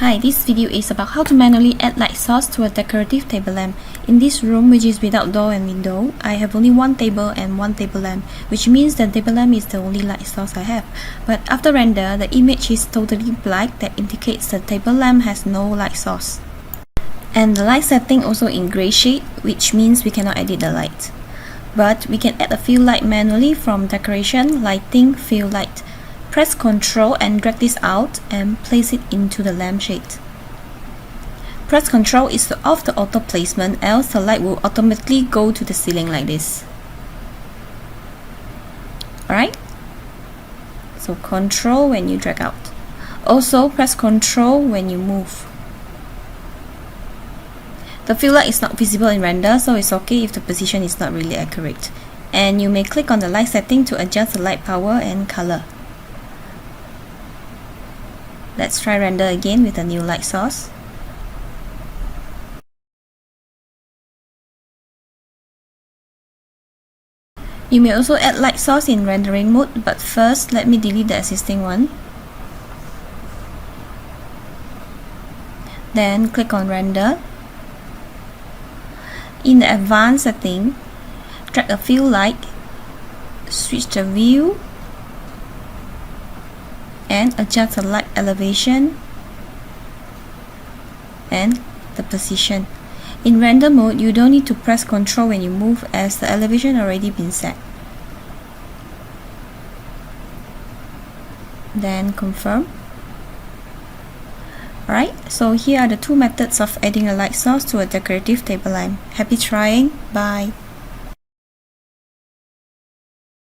Hi, this video is about how to manually add light source to a decorative table lamp. In this room, which is without door and window, I have only one table and one table lamp, which means the table lamp is the only light source I have. But after render, the image is totally black, that indicates the table lamp has no light source. And the light setting also in gray shade, which means we cannot edit the light. But we can add a fill light manually from decoration, lighting, fill light. Press Ctrl and drag this out and place it into the lampshade. Press Ctrl is to off the auto placement, else the light will automatically go to the ceiling like this. Alright? So Ctrl when you drag out. Also press Ctrl when you move. The fill light is not visible in render, so it's okay if the position is not really accurate. And you may click on the light setting to adjust the light power and color. Let's try render again with a new light source. You may also add light source in rendering mode, but first let me delete the existing one. Then click on render. In the advanced setting, drag a fill light, switch the view, and adjust the light elevation and the position. In render mode, you don't need to press Ctrl when you move, as the elevation already been set. Then confirm. Alright, so here are the two methods of adding a light source to a decorative table lamp. Happy trying, bye!